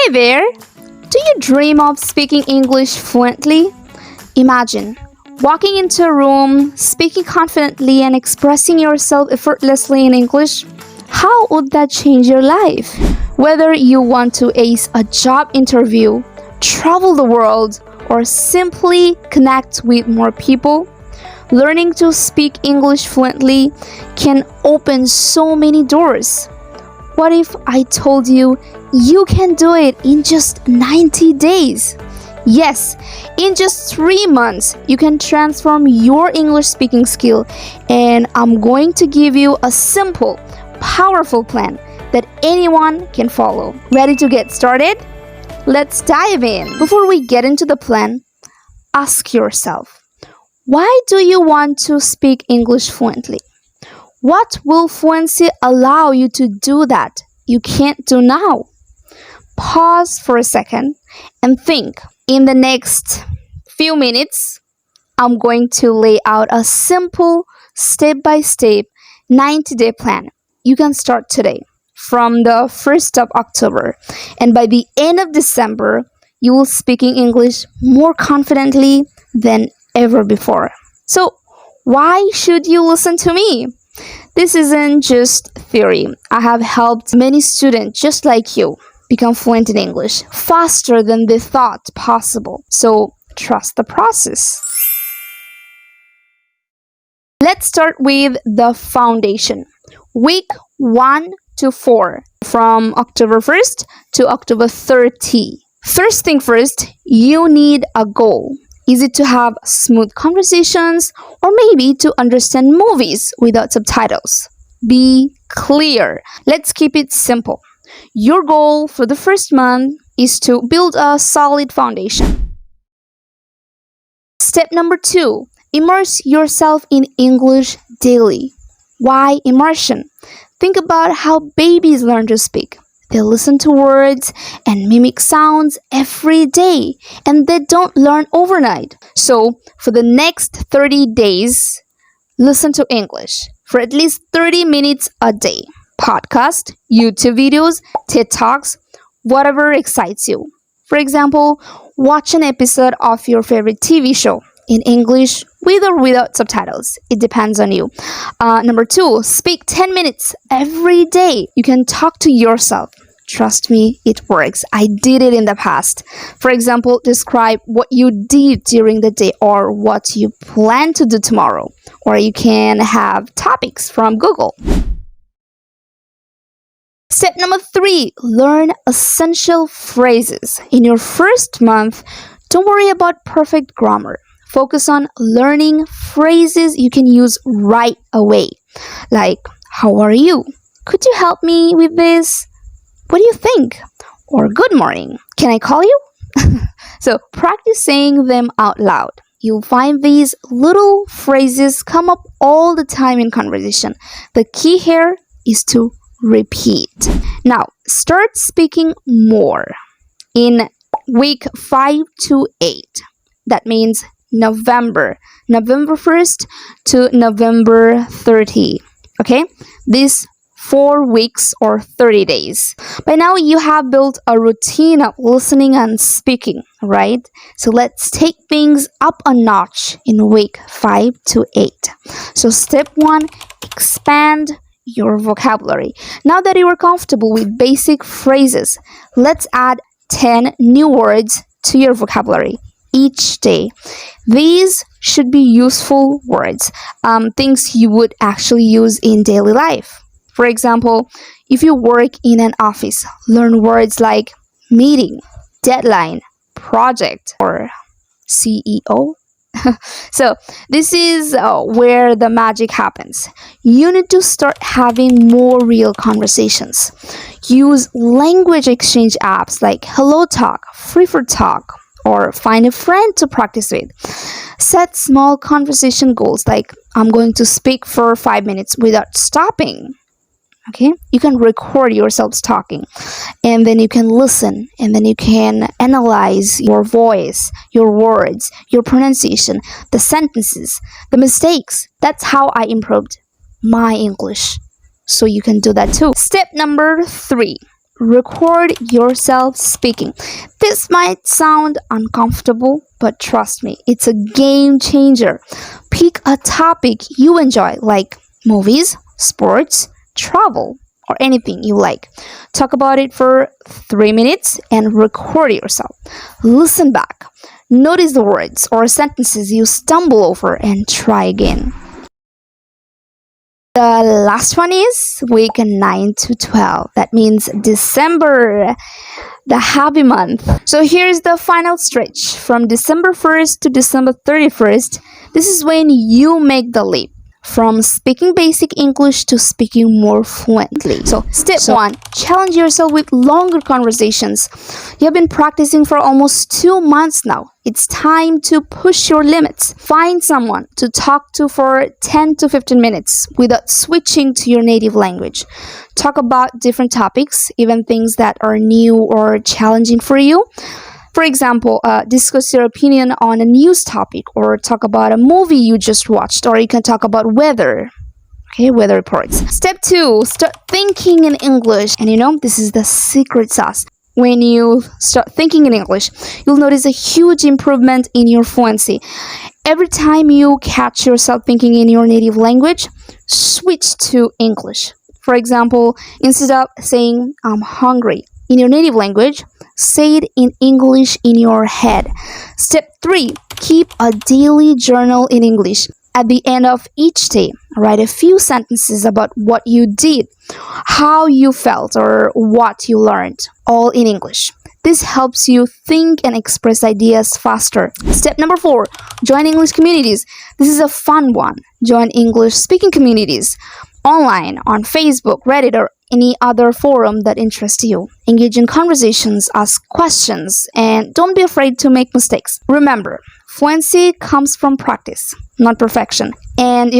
Hey there! Do you dream of speaking English fluently? Imagine walking into a room, speaking confidently, and expressing yourself effortlessly in English. How would that change your life? Whether you want to ace a job interview, travel the world, or simply connect with more people, learning to speak English fluently can open so many doors. What if I told you you can do it in just 90 days? Yes, in just 3 months, you can transform your English speaking skill, and I'm going to give you a simple, powerful plan that anyone can follow. Ready to get started? Let's dive in. Before we get into the plan, ask yourself, why do you want to speak English fluently? What will fluency allow you to do that you can't do now? Pause for a second and think. In the next few minutes, I'm going to lay out a simple, step-by-step 90-day plan. You can start today from the 1st of October, and by the end of December, you will speaking English more confidently than ever before. So, why should you listen to me? This isn't just theory. I have helped many students just like you become fluent in English faster than they thought possible. So trust the process. Let's start with the foundation. Week 1 to 4 from October 1st to October 30. First thing first, you need a goal. Is it to have smooth conversations or maybe to understand movies without subtitles? Be clear. Let's keep it simple. Your goal for the first month is to build a solid foundation. Step number 2, immerse yourself in English daily. Why immersion? Think about how babies learn to speak. They listen to words and mimic sounds every day, and they don't learn overnight. So, for the next 30 days, listen to English for at least 30 minutes a day. Podcast, YouTube videos, TED Talks, whatever excites you. For example, watch an episode of your favorite TV show in English with or without subtitles. It depends on you. Number 2, speak 10 minutes every day. You can talk to yourself. Trust me, it works. I did it in the past. For example, describe what you did during the day or what you plan to do tomorrow. Or you can have topics from Google. Step number 3, learn essential phrases. In your first month, don't worry about perfect grammar. Focus on learning phrases you can use right away. Like, how are you? Could you help me with this? What do you think? Or good morning. Can I call you? So practice saying them out loud. You'll find these little phrases come up all the time in conversation. The key here is to repeat. Now, start speaking more in week 5 to 8. That means November 1st to November 30. Okay? These 4 weeks or 30 days. By now, you have built a routine of listening and speaking, right? So let's take things up a notch in week 5 to 8. So step 1, expand your vocabulary. Now that you are comfortable with basic phrases, let's add 10 new words to your vocabulary each day. These should be useful words, things you would actually use in daily life. For example, if you work in an office, learn words like meeting, deadline, project, or CEO. So this is where the magic happens. You need to start having more real conversations. Use language exchange apps like HelloTalk, Free4Talk, or find a friend to practice with. Set small conversation goals like I'm going to speak for 5 minutes without stopping. Okay, you can record yourselves talking, and then you can listen, and then you can analyze your voice, your words, your pronunciation, the sentences, the mistakes. That's how I improved my English. So you can do that too. Step number 3, record yourself speaking. This might sound uncomfortable, but trust me, it's a game changer. Pick a topic you enjoy, like movies, sports, travel, or anything you like. Talk about it for 3 minutes and record yourself. Listen back. Notice the words or sentences you stumble over and try again. The last one is week 9 to 12. That means December, the happy month. So here's the final stretch from December 1st to December 31st. This is when you make the leap from speaking basic English to speaking more fluently. So step 1, challenge yourself with longer conversations. You have been practicing for almost 2 months now. It's time to push your limits. Find someone to talk to for 10 to 15 minutes without switching to your native language. Talk about different topics, even things that are new or challenging for you. For example, discuss your opinion on a news topic, or talk about a movie you just watched, or you can talk about weather. Okay, weather reports. Step 2, start thinking in English. And this is the secret sauce. When you start thinking in English, you'll notice a huge improvement in your fluency. Every time you catch yourself thinking in your native language, switch to English. For example, instead of saying, "I'm hungry," in your native language, say it in English in your head. Step 3, keep a daily journal in English. At the end of each day, write a few sentences about what you did, how you felt, or what you learned, all in English. This helps you think and express ideas faster. Step number 4, join English communities. This is a fun one. Join English speaking communities online, on Facebook, Reddit, or any other forum that interests you. Engage in conversations, ask questions, and don't be afraid to make mistakes. Remember, fluency comes from practice, not perfection. And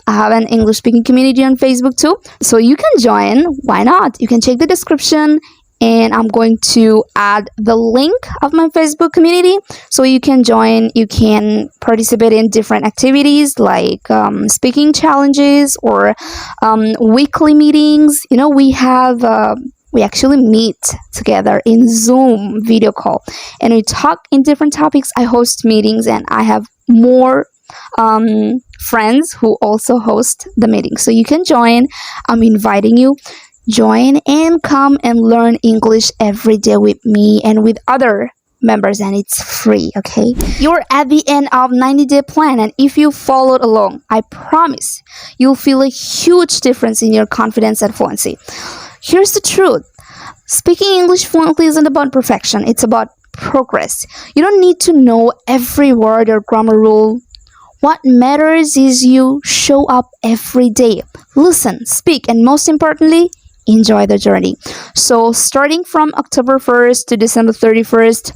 I have an English speaking community on Facebook too, so you can join. Why not? You can check the description, and I'm going to add the link of my Facebook community so you can join. You can participate in different activities like speaking challenges or weekly meetings. We actually meet together in Zoom video call, and we talk in different topics. I host meetings, and I have more friends who also host the meeting. So you can join. I'm inviting you. Join and come and learn English every day with me and with other members, and it's free, okay? You're at the end of 90-day plan, and if you followed along, I promise you'll feel a huge difference in your confidence and fluency. Here's the truth. Speaking English fluently isn't about perfection, it's about progress. You don't need to know every word or grammar rule. What matters is you show up every day. Listen, speak, and most importantly, enjoy the journey. So starting from October 1st to December 31st,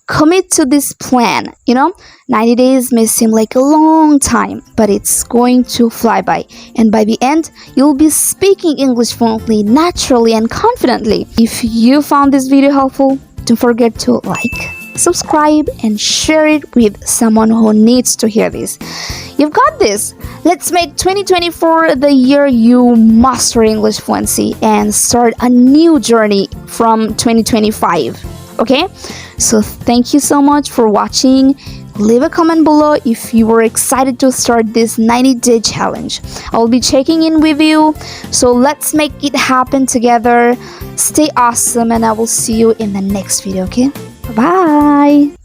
commit to this plan. 90 days may seem like a long time, but it's going to fly by. And by the end, you'll be speaking English fluently, naturally, and confidently. If you found this video helpful, don't forget to like, subscribe, and share it with someone who needs to hear this. You've got this. Let's make 2024 the year you master English fluency and start a new journey from 2025. Okay? So thank you so much for watching. Leave a comment below if you were excited to start this 90-day challenge. I'll be checking in with you. So let's make it happen together. Stay awesome, and I will see you in the next video, okay? Bye!